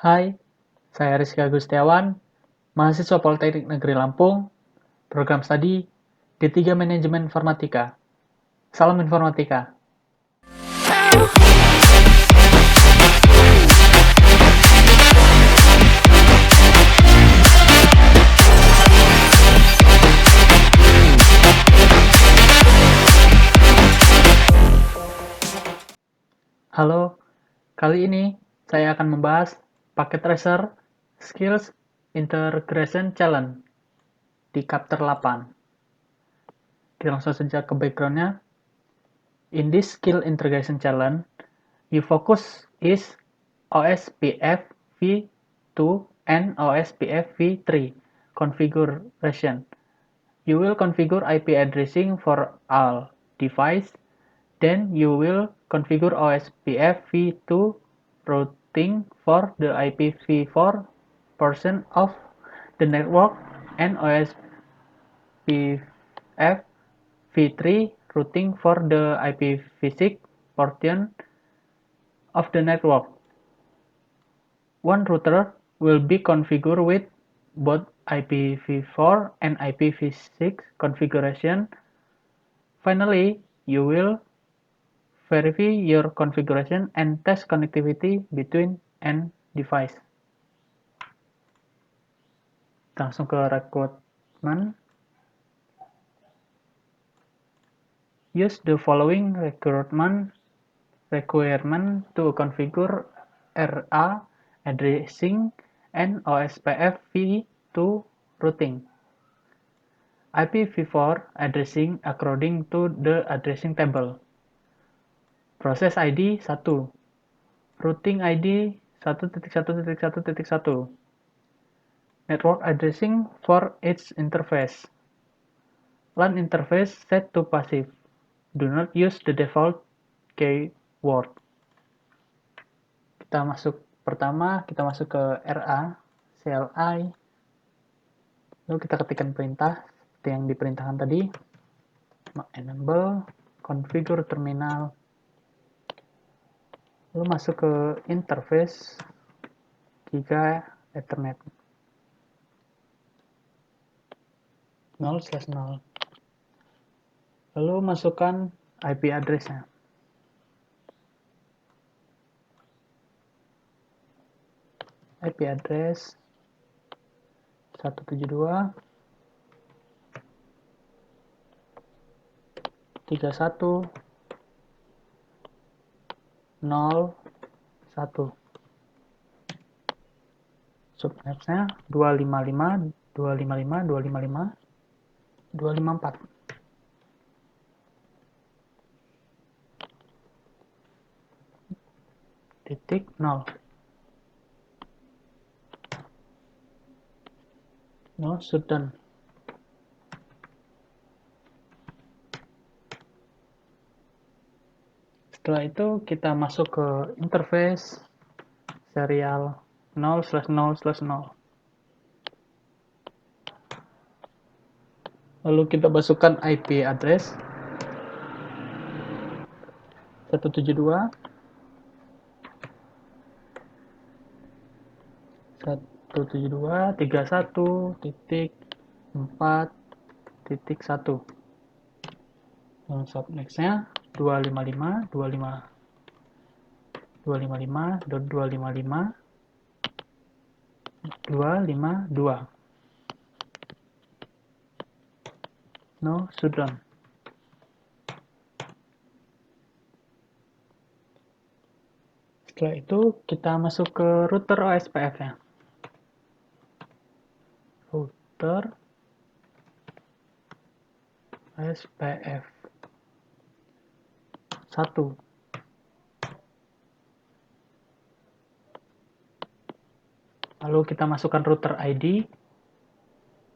Hai, saya Rizky Agustiawan, mahasiswa Politeknik Negeri Lampung, program studi D3 Manajemen Informatika. Salam Informatika. Halo, kali ini saya akan membahas paket tracer Skills Integration Challenge di chapter 8. Kita langsung saja ke background-nya. In this skill integration challenge, your focus is OSPF v2 and OSPF v3 configuration. You will configure IP addressing for all devices. Then you will configure OSPF v2 routing for the IPv4 portion of the network and OSPF v3 routing for the IPv6 portion of the network. One router will be configured with both IPv4 and IPv6 configuration. Finally, you will verify your configuration and test connectivity between end device. Langsung ke requirement. Use the following requirement to configure RA addressing and OSPF v2 routing. IPv4 addressing according to the addressing table. Process ID 1. Routing ID 1.1.1.1. Network addressing for each interface. LAN interface set to passive. Do not use the default keyword. Pertama kita masuk ke RA, CLI. Lalu kita ketikkan perintah seperti yang diperintahkan tadi. Enable, configure terminal. Lalu masuk ke interface Giga Ethernet 0/0. Lalu masukkan IP address-nya. IP address 172.31.0.1. Subnetnya 255.255.255.254. Titik 0. No, sudah. Setelah itu kita masuk ke interface serial 0/0/0. Lalu kita masukkan IP address 172.168.4.1. Yang subnextnya 255.255.255.252. No, sudah. Setelah itu kita masuk ke router OSPF-nya. Router OSPF 1. Lalu kita masukkan router ID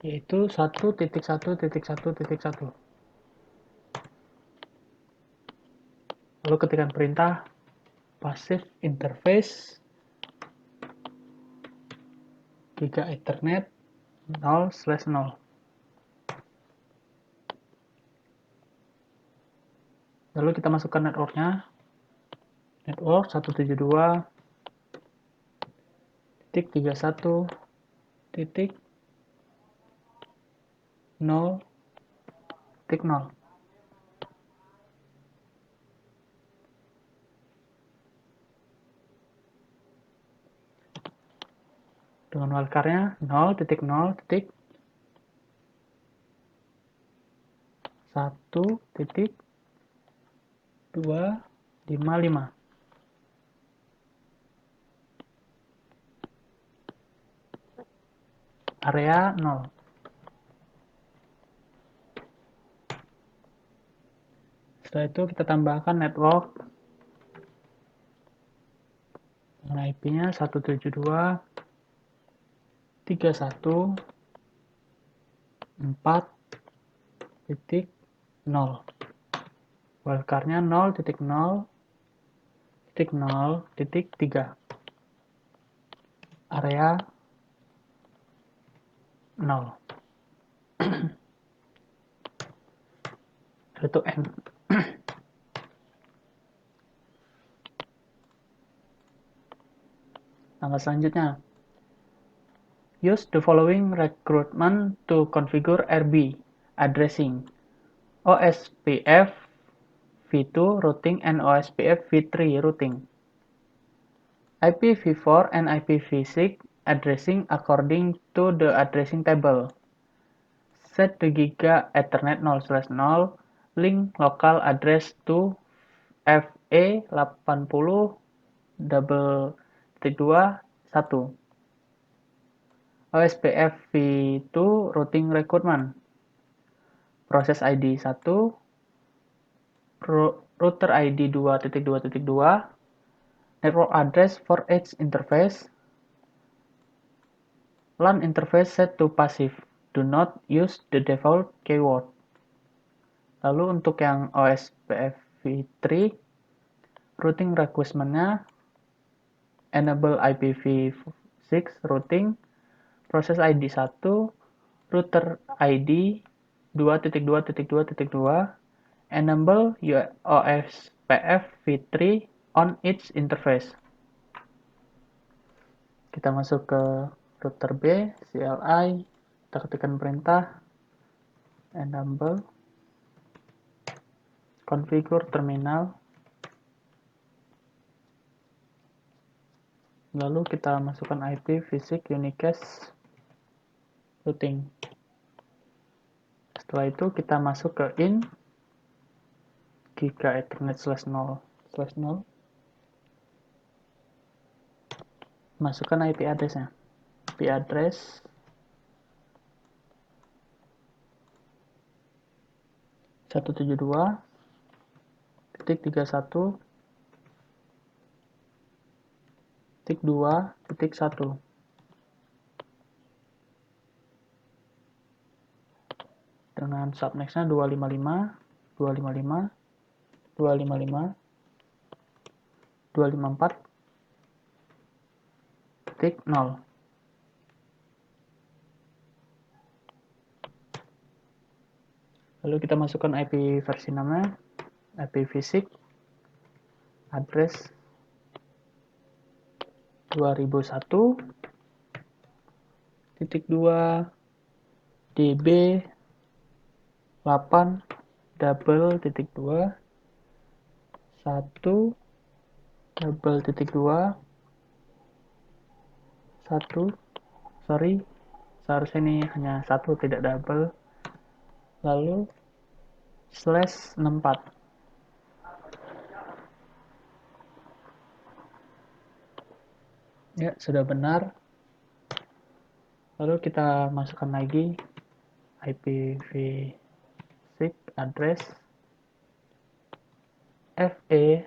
yaitu 1.1.1.1. Lalu ketikkan perintah passive interface Giga Ethernet 0/0. Lalu kita masukkan networknya. Network 1.31 titik 0 titik 0. Dengan wildcardnya 0.0.1.255. Area 0. Setelah itu kita tambahkan network dengan IP-nya 172.168.0. Wildcardnya 0.0.0.3. Area 0. Itu N. Langkah selanjutnya, use the following recruitment to configure RB addressing: OSPF v2 routing and OSPF v3 routing. IPv4 and IPv6 addressing according to the addressing table. Set the Giga Ethernet 0/0 link local address to FE80.2.1. OSPF v2 routing recruitment. Proses ID 1, router ID 2.2.2, network address for each interface, LAN interface set to passive. Do not use the default keyword. Lalu untuk yang OSPF v3, routing requirement-nya enable IPv6 routing, proses ID 1, router ID 2.2.2.2, enable OSPF v3 on each interface. Kita masuk ke router B, CLI, kita ketikkan perintah enable configure terminal, lalu kita masukkan IPv6 unicast routing. Setelah itu kita masuk ke in Giga Ethernet /0/0, masukkan IP address-nya. IP address 172.31.2.1 dengan subnextnya 255, 255, 255, 254.0. Lalu kita masukkan IP versi namanya, IPv6 address 2001.2 db 8 double.2 1 double.2 1, sorry, seharusnya ini hanya satu, tidak double, lalu /64. Ya, sudah benar. Lalu kita masukkan lagi IPv6 address FE80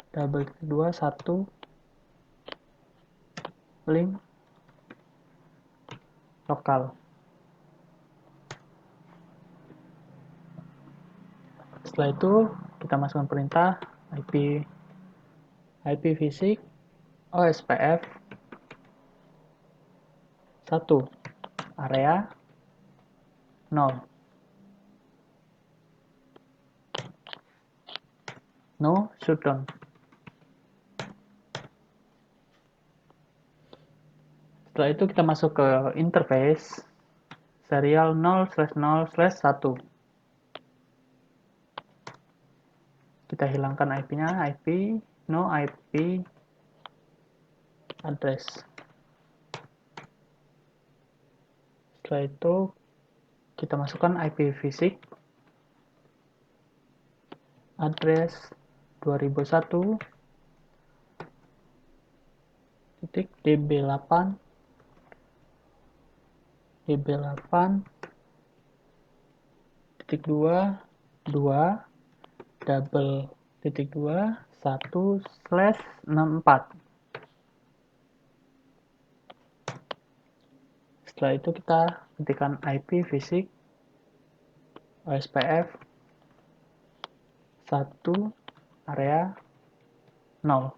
double.2 1 link lokal. Setelah itu kita masukkan perintah IPv6 OSPF 1 area 0 no shutdown. Setelah itu kita masuk ke interface serial 0/0/1. Kita hilangkan IP-nya, IP, no IP address. Setelah itu kita masukkan IPv6 address 2001 db8 db8.2 1/64. Setelah itu kita ketikkan IPv6 OSPF 1 area 0.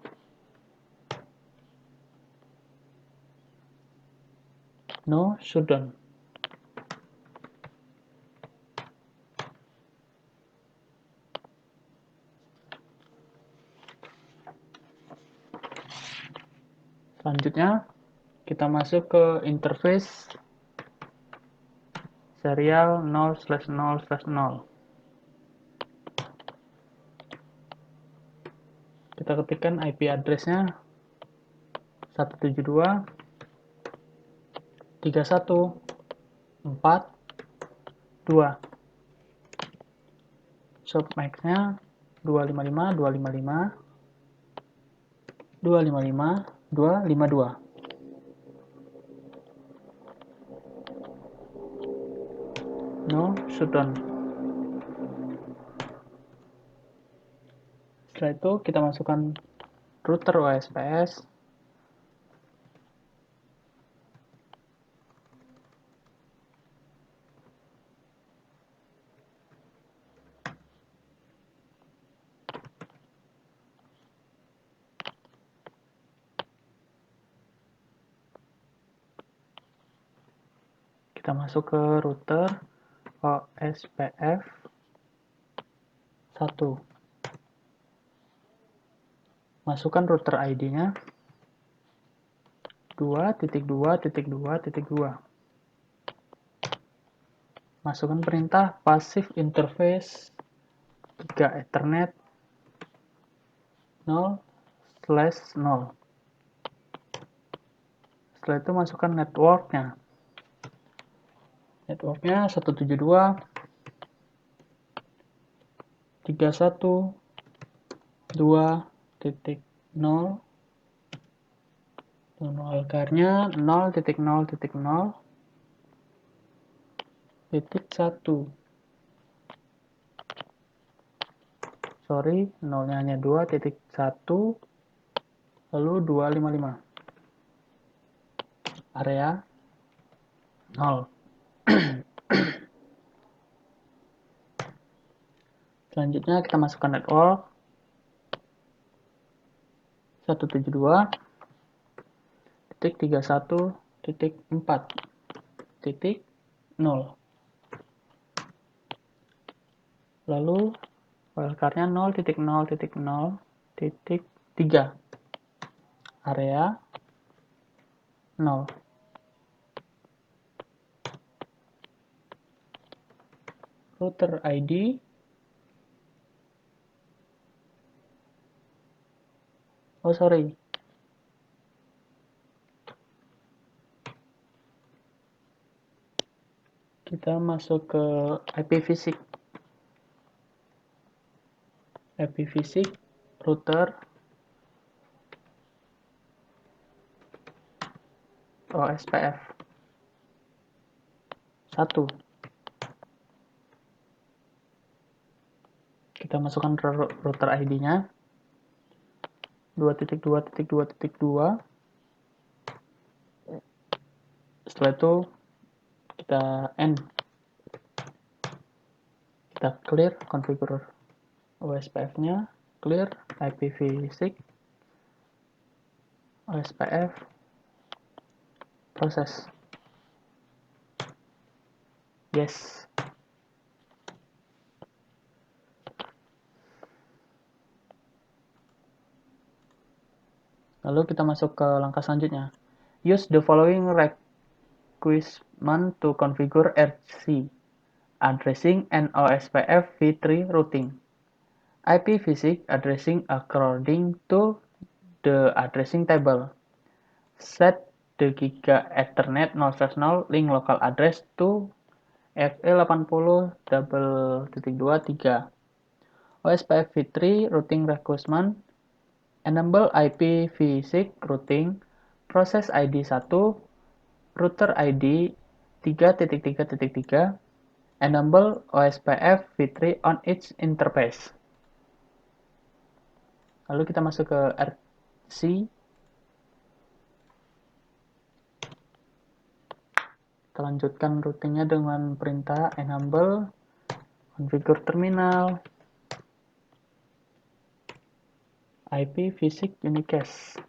No shutdown. Selanjutnya kita masuk ke interface serial 0/0/0. Kita ketikkan IP address-nya 172.168.2. Submax-nya 255.255.255.252. No shutdown. Setelah itu kita masukkan router OSPF. Kita masuk ke router OSPF 1. Masukkan router ID-nya 2.2.2.2. Masukkan perintah passive interface 3 Ethernet 0/0. Setelah itu masukkan networknya. Networknya 172.31.2.0. Wildcard-nya 0.0.0.1. Sorry, nolnya hanya 2.1 lalu 255. Area 0. Selanjutnya kita masukkan network 172.31.4.0. Lalu wildcard-nya 0.0.0.3. Area 0. Router ID kita masuk ke IPv6 router OSPF 1. Kita masukkan router ID-nya 2.2.2.2. Setelah itu kita end. Kita clear configure OSPF-nya, clear IPv6 OSPF, proses. Yes. Lalu kita masuk ke langkah selanjutnya, Use the following requirement to configure RC addressing and OSPF v3 routing. IPv6 addressing according to the addressing table. Set the Giga Ethernet 0/0 link local address to FE80.2.3. OSPF v3 routing requirement. Enable IPv6 routing. Proses ID 1, router ID 3.3.3. Enable OSPF v3 on each interface. Lalu kita masuk ke RC. Kita lanjutkan routingnya dengan perintah enable configure terminal IPv6 unicast.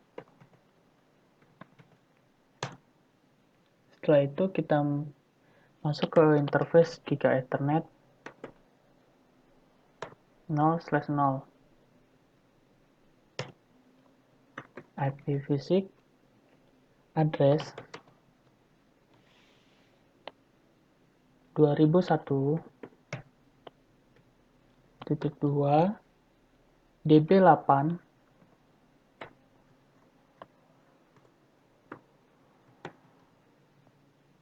Setelah itu kita masuk ke interface Giga Ethernet 0/0 IPv6 address 2001.2 db8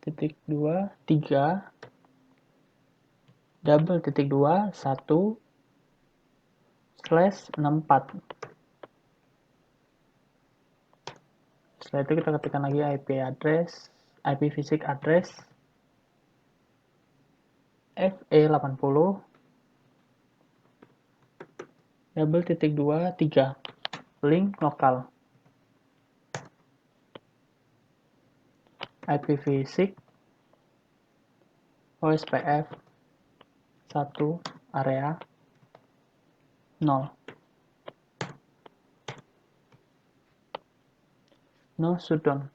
.2 3 double.2 1/64. Setelah itu kita ketikkan lagi IPv6 address FE80 double.2 3 link lokal IPv6 OSPF 1 area 0 no shutdown.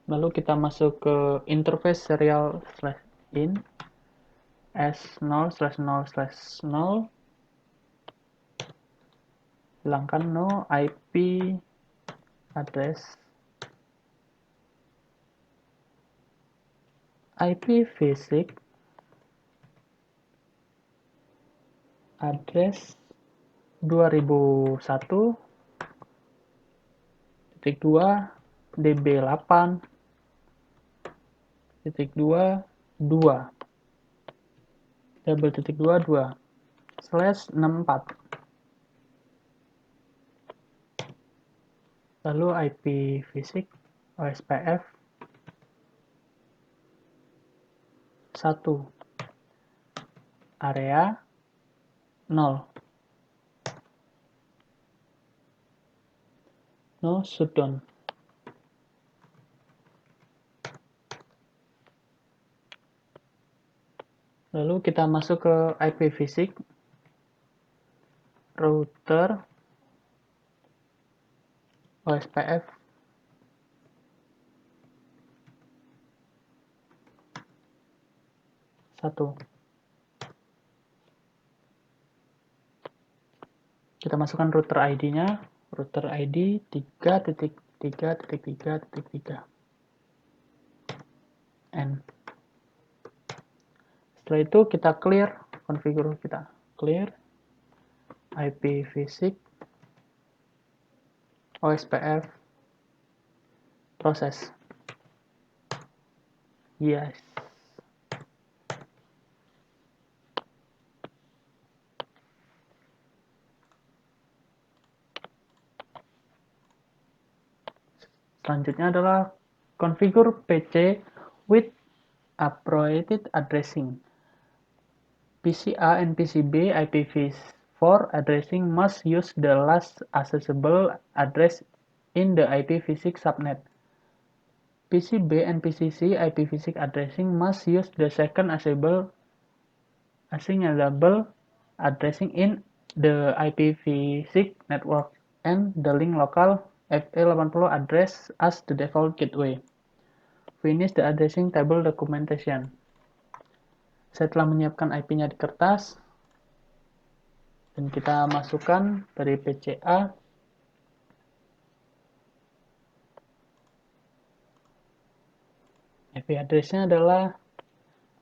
Lalu kita masuk ke interface serial/in S0/0/0. Hilangkan no IP address IPv6 address 2001.2 db8 .2 2 double.2 2/64. Lalu IPv6 OSPF 1 area 0 no shutdown. Lalu kita masuk ke IPv6 router OSPF 1. Kita masukkan router ID-nya, router ID 3.3.3.3. N. Setelah itu kita clear konfigur kita. Clear IPv6 OSPF proses. Yes. Selanjutnya adalah configure PC with appropriate addressing. PCA and PCB IPv4 addressing must use the last accessible address in the IPv6 subnet. PCB and PCC IPv6 addressing must use the second assignable addressing in the IPv6 network and the link local FE80 address as the default gateway. Finish the addressing table documentation. Setelah menyiapkan IP-nya di kertas, dan kita masukkan dari PCA IP address-nya adalah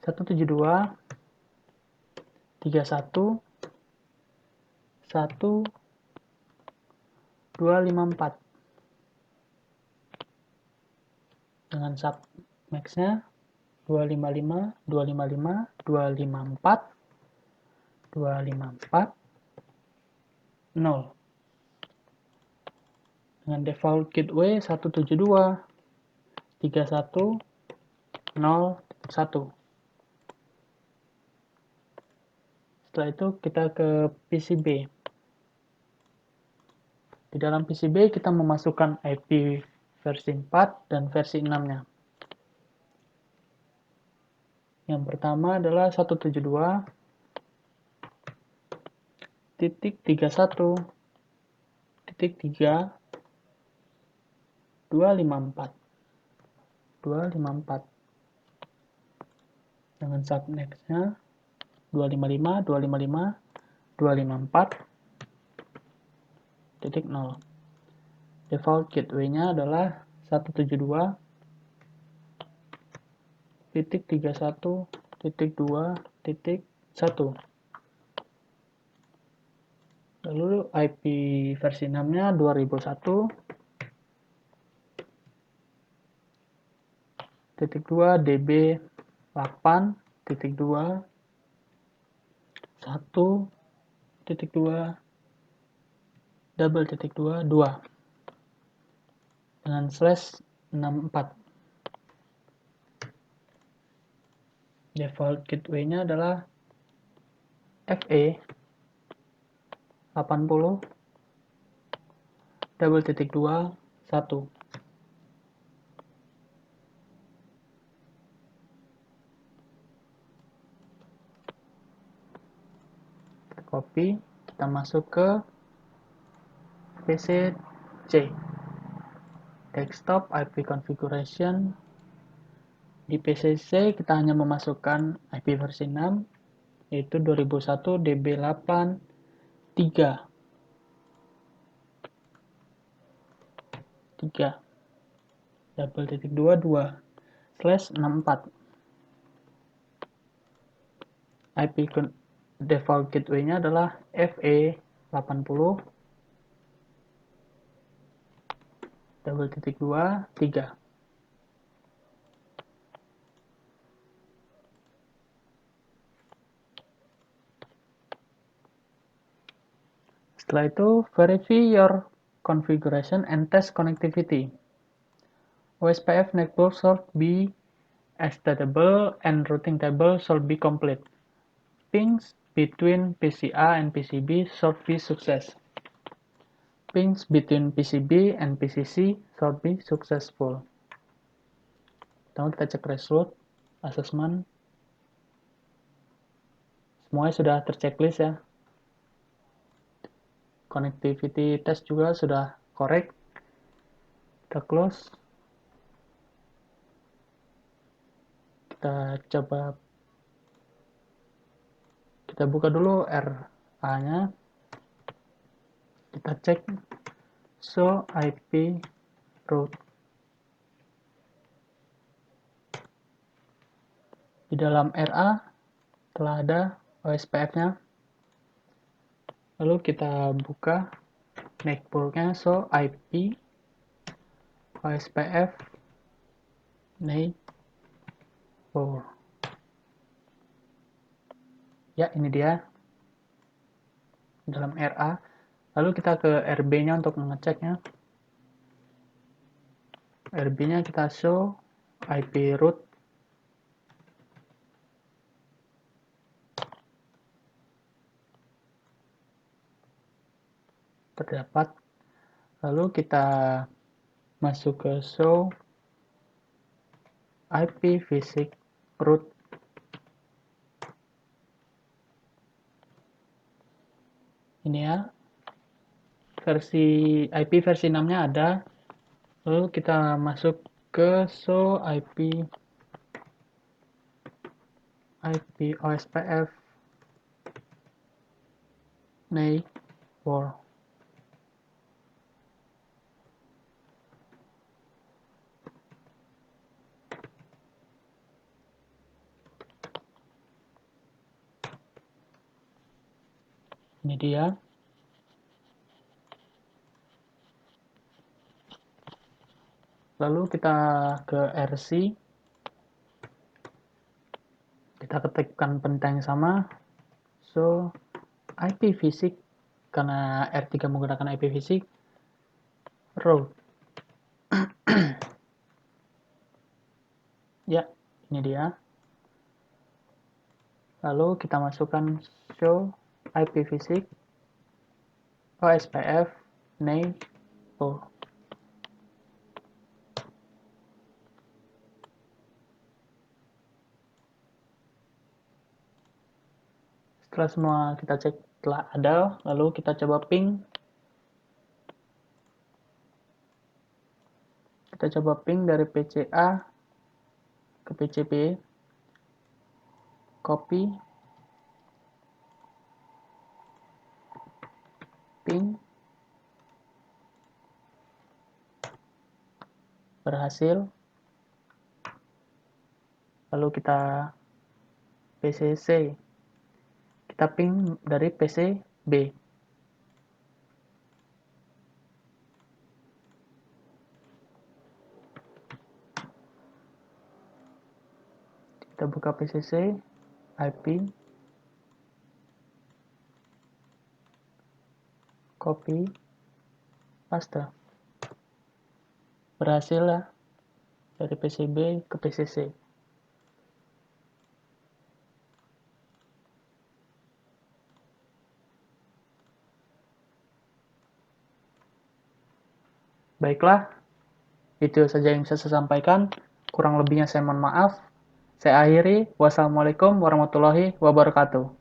172.168.1.254 dengan submax-nya 255, 255, 254, 254, 0 dengan default gateway 172.31.0.1. Setelah itu kita ke PCB. Di dalam PCB kita memasukkan IP versi 4 dan versi 6-nya. Yang pertama adalah 172.31.3.254 dengan subnext-nya 255, 255, 254.0. Default gateway-nya adalah 172.31.2.1. Lalu IP versi 6-nya 2001.2 DB 8.2 1.2 double.2 2 dengan /64. Default gateway-nya adalah FE 80 double.2 1. Copy, kita masuk ke PC C. Desktop IP configuration. Di PC C kita hanya memasukkan IP versi 6 yaitu 2001 DB8 3 double.2 2/64. IP default gateway-nya adalah FE 80 double.2 3. Setelah itu, verify your configuration and test connectivity. OSPF network should be extendable and routing table should be complete. Pings between PCA and PCB should be success. Pings between PCB and PCC should be successful. Pertama kita cek result, assessment. Semuanya sudah terchecklist ya. Connectivity test juga sudah correct. Kita close. Kita coba, kita buka dulu RA-nya. Kita cek show IP route. Di dalam RA telah ada OSPF-nya. Lalu kita buka network-nya, show IP OSPF neighbor. Ya, ini dia dalam RA. Lalu kita ke RB-nya untuk mengeceknya. RB-nya kita show IP route. Terdapat. Lalu kita masuk ke show IP physics route. Ini ya. IP versi 6-nya ada. Lalu kita masuk ke show IP OSPF neighbor. Ini dia. Lalu kita ke RC, kita ketikkan perintah yang sama. So, IPv6, karena R3 menggunakan IPv6, route. Ya, ini dia. Lalu kita masukkan show IPv6 OSPF neighbor. Setelah semua kita cek telah ada, lalu kita coba ping. Kita coba ping dari PCA ke PCB. Copy. Ping. Berhasil. Lalu kita PCC. Kita ping dari PCB. Kita buka PCC, IP, copy, paste. Berhasil ya, dari PCB ke PCC. Baiklah, itu saja yang bisa saya sampaikan. Kurang lebihnya saya mohon maaf. Saya akhiri. Wassalamualaikum warahmatullahi wabarakatuh.